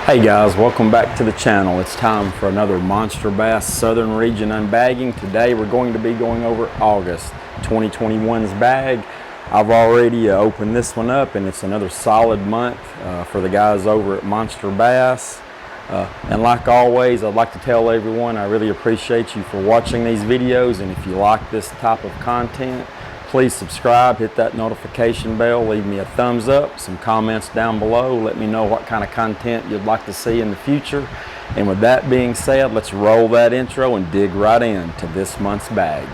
Hey guys, welcome back to the channel. It's time for another Monster Bass Southern Region unbagging. Today we're going to be going over August 2021's bag. I've already opened this one up and it's another solid month for the guys over at Monster Bass. And like always, I'd like to tell everyone I really appreciate you for watching these videos, and if you like this type of content, please subscribe, hit that notification bell, leave me a thumbs up, some comments down below, let me know what kind of content you'd like to see in the future. And with that being said, let's roll that intro and dig right into this month's bag.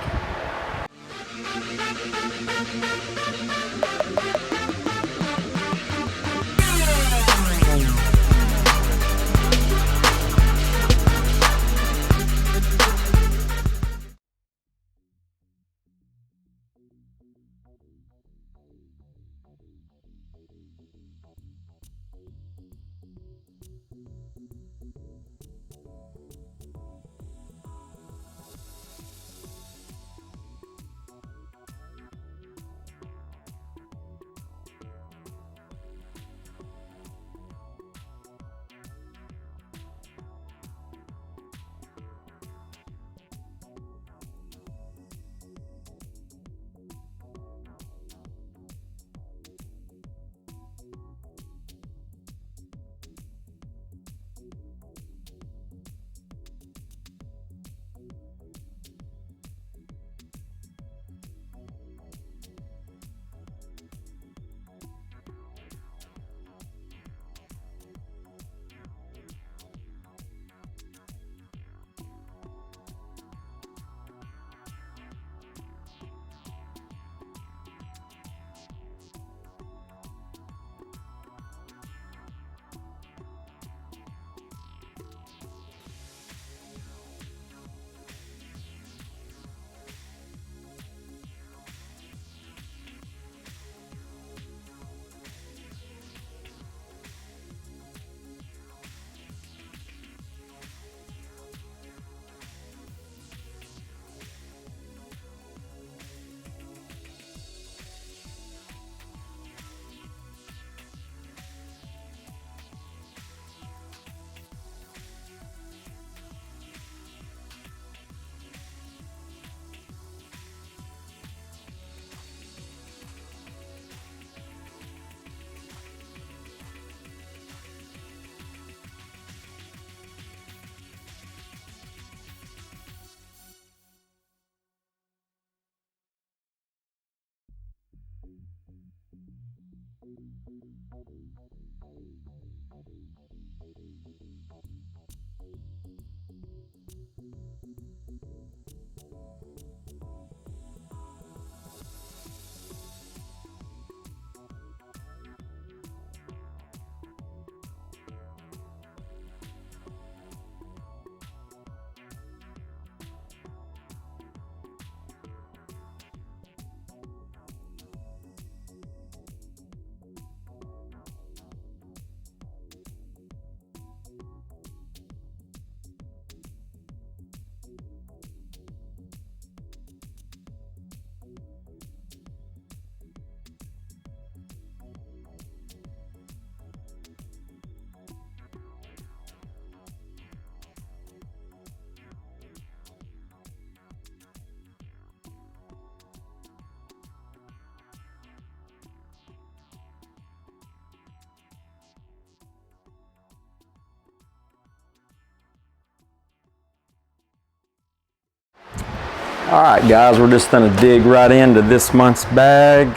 Alright guys, we're just going to dig right into this month's bag.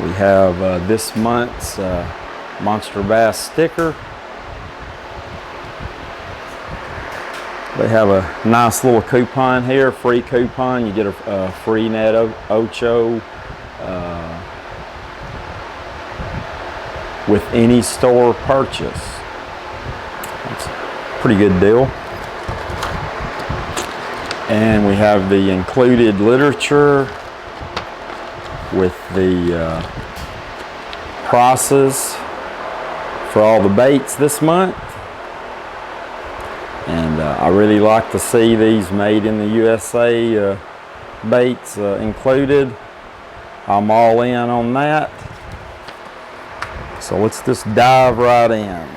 We have this month's Monster Bass sticker. They have a nice little coupon here, free coupon. You get a free net ocho with any store purchase. That's a pretty good deal. And we have the included literature with the prices for all the baits this month. And I really like to see these made in the USA baits included. I'm all in on that. So let's just dive right in.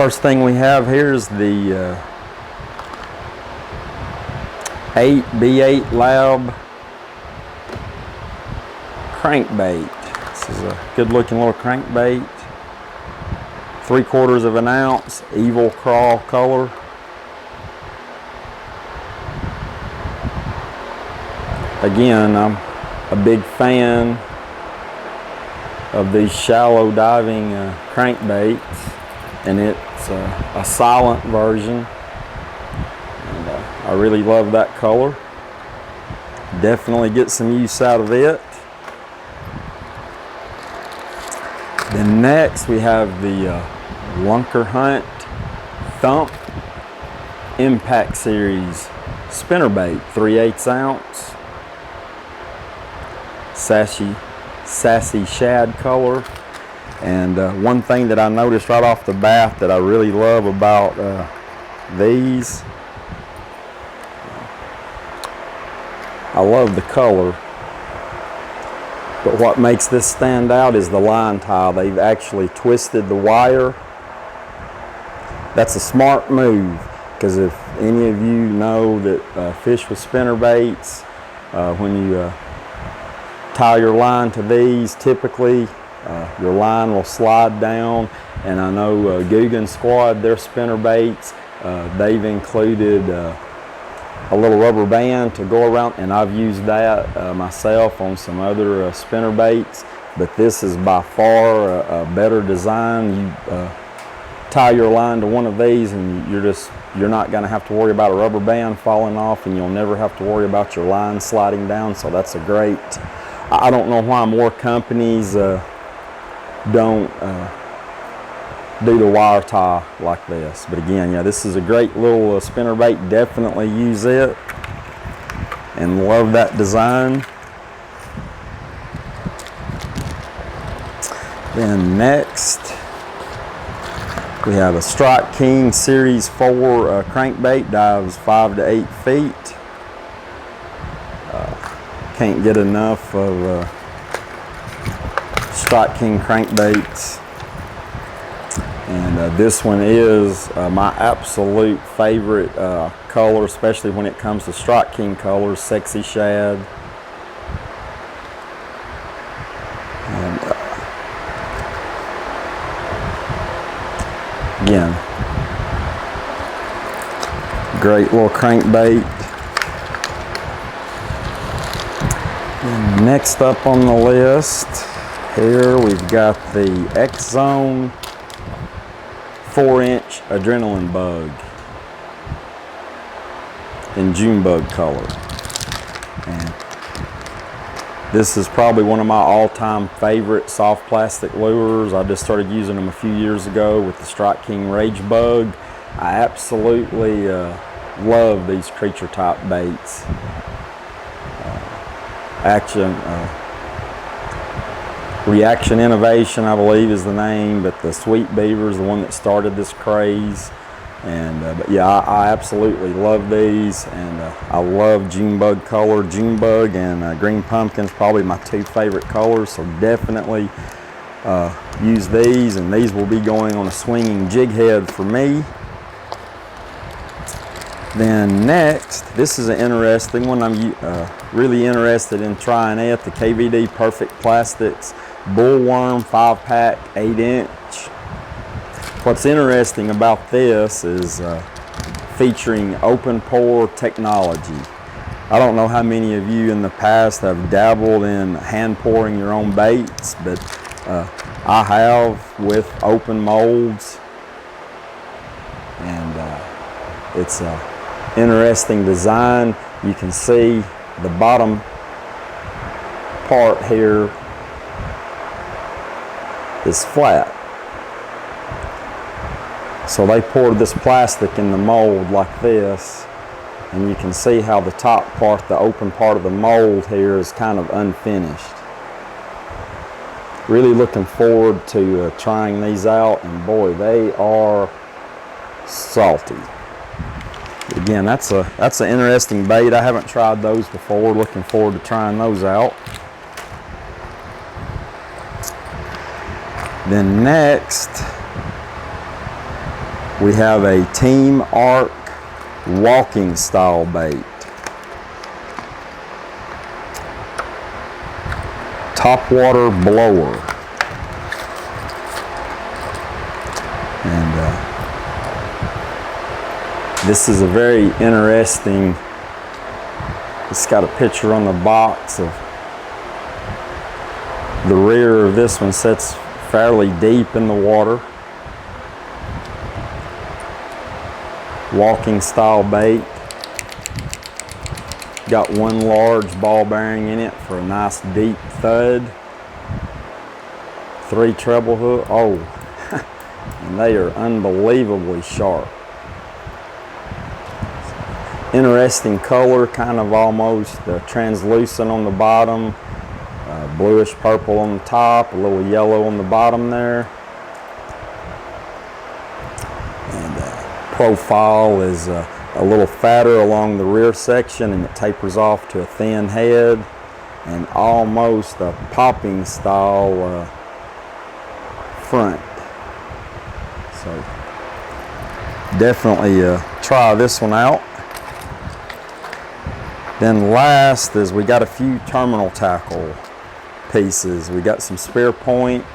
First thing we have here is the 8B8 Lab crankbait. This is a good looking little crankbait. 3/4 of an ounce, evil crawl color. Again, I'm a big fan of these shallow diving crankbaits, and it's a silent version, and I really love that color. Definitely get some use out of it. Then next we have the Lunker Hunt Thump Impact Series spinnerbait, 3/8 ounce, sassy shad color. And one thing that I noticed right off the bat that I really love about these, I love the color, but what makes this stand out is the line tie. They've actually twisted the wire. That's a smart move, because if any of you know that fish with spinnerbaits, when you tie your line to these, typically your line will slide down. And I know Guggen Squad, their spinnerbaits, they've included a little rubber band to go around, and I've used that myself on some other spinnerbaits, but this is by far a better design. You tie your line to one of these and you're not going to have to worry about a rubber band falling off, and you'll never have to worry about your line sliding down. So that's a great, I don't know why more companies don't do the wire tie like this. But again, yeah, this is a great little spinnerbait. Definitely use it and love that design. Then next we have a Strike King Series 4 crankbait, dives 5 to 8 feet. Can't get enough of Strike King crankbaits. And this one is my absolute favorite color, especially when it comes to Strike King colors, sexy shad. And again, great little crankbait. And next up on the list here, we've got the X-Zone 4-inch adrenaline bug in June bug color. And this is probably one of my all-time favorite soft plastic lures. I just started using them a few years ago with the Strike King Rage Bug. I absolutely love these creature type baits. Reaction Innovation, I believe, is the name, but the Sweet Beaver is the one that started this craze. And but yeah, I absolutely love these, and I love June bug color. June bug and green pumpkin's probably my two favorite colors, so definitely use these, and these will be going on a swinging jig head for me. Then next, this is an interesting one. I'm really interested in trying it, the KVD Perfect Plastics Bullworm 5-pack 8-inch. What's interesting about this is featuring open pore technology. I don't know how many of you in the past have dabbled in hand pouring your own baits, but I have with open molds, and it's a interesting design. You can see the bottom part here is flat. So they poured this plastic in the mold like this, and you can see how the top part, the open part of the mold here, is kind of unfinished. Really looking forward to trying these out, and boy, they are salty. Again, that's an interesting bait. I haven't tried those before. Looking forward to trying those out. Then next, We have a Team Arc walking style bait. Topwater blower. And this is a very interesting, it's got a picture on the box of the rear of this one sits fairly deep in the water. Walking style bait. Got one large ball bearing in it for a nice deep thud. 3 treble hook. Oh, and they are unbelievably sharp. Interesting color, kind of almost translucent on the bottom, bluish purple on the top, a little yellow on the bottom there. Profile is a little fatter along the rear section, and it tapers off to a thin head and almost a popping style front. So definitely try this one out. Then last is we got a few terminal tackle pieces. We got some spear point,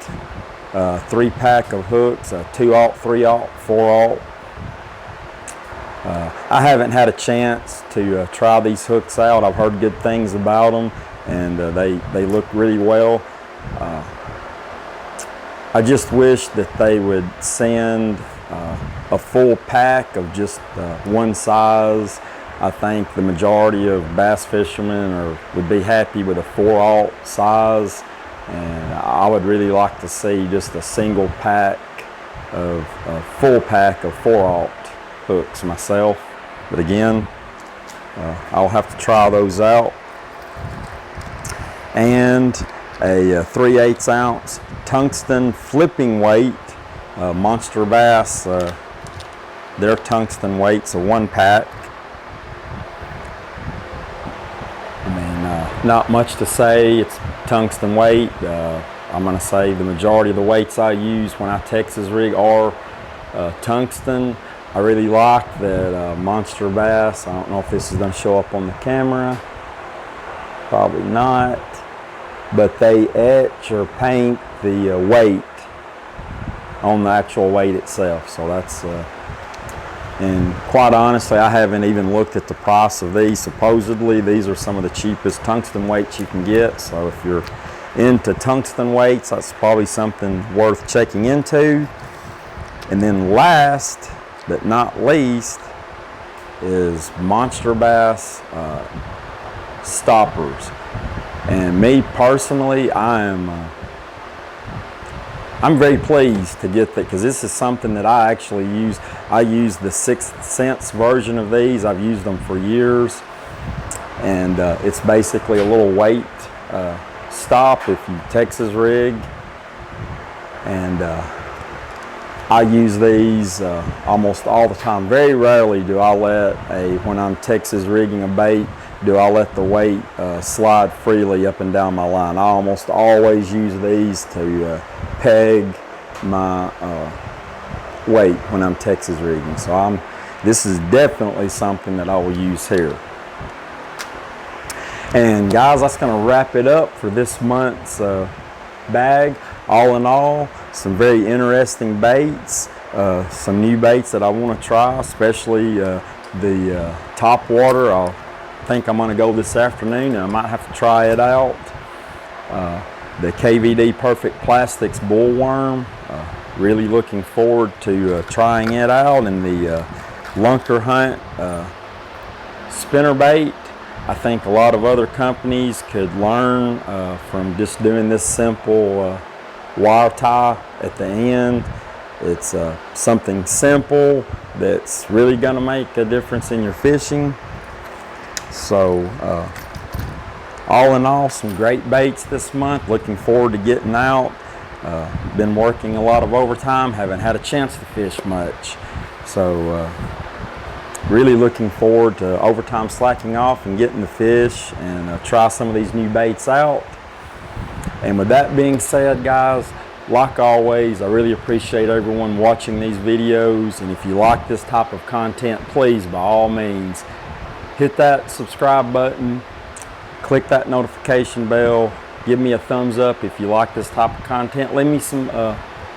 3-pack of hooks, 2/0, 3/0, 4/0. I haven't had a chance to try these hooks out. I've heard good things about them, and they look really well. I just wish that they would send a full pack of just one size. I think the majority of bass fishermen would be happy with a 4/0 size, and I would really like to see just a single pack of a full pack of 4/0 hooks myself. But again, I'll have to try those out. And a 3/8 ounce tungsten flipping weight, Monster Bass, their tungsten weight's a 1-pack. I mean, not much to say. It's tungsten weight. I'm going to say the majority of the weights I use when I Texas rig are tungsten. I really like that Monster Bass. I don't know if this is going to show up on the camera. Probably not. But they etch or paint the weight on the actual weight itself. So that's, and quite honestly, I haven't even looked at the price of these. Supposedly, these are some of the cheapest tungsten weights you can get. So if you're into tungsten weights, that's probably something worth checking into. And then last but not least is Monster Bass stoppers. And me personally, I'm very pleased to get that, because this is something that I actually use. I use the 6th Sense version of these. I've used them for years, and it's basically a little weight stop if you Texas rig, and I use these almost all the time. Very rarely do I when I'm Texas rigging a bait, do I let the weight slide freely up and down my line. I almost always use these to peg my weight when I'm Texas rigging. So this is definitely something that I will use here. And guys, that's going to wrap it up for this month's bag. All in all, some very interesting baits, some new baits that I want to try, especially the top water. I think I'm going to go this afternoon, and I might have to try it out. The KVD Perfect Plastics Bullworm, really looking forward to trying it out. And the Lunker Hunt spinnerbait, I think a lot of other companies could learn from just doing this simple wire tie at the end. It's something simple that's really going to make a difference in your fishing. So all in all, some great baits this month. Looking forward to getting out. Been working a lot of overtime, haven't had a chance to fish much. So really looking forward to overtime slacking off and getting to fish and try some of these new baits out. And with that being said, guys, Like always, I really appreciate everyone watching these videos, and if you like this type of content, please, by all means, hit that subscribe button, click that notification bell, give me a thumbs up if you like this type of content. Leave me some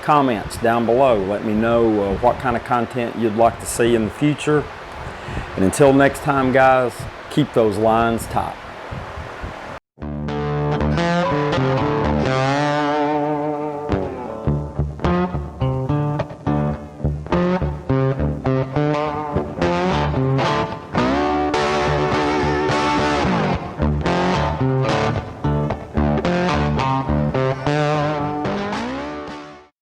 comments down below. Let me know what kind of content you'd like to see in the future. And until next time, guys, keep those lines tight.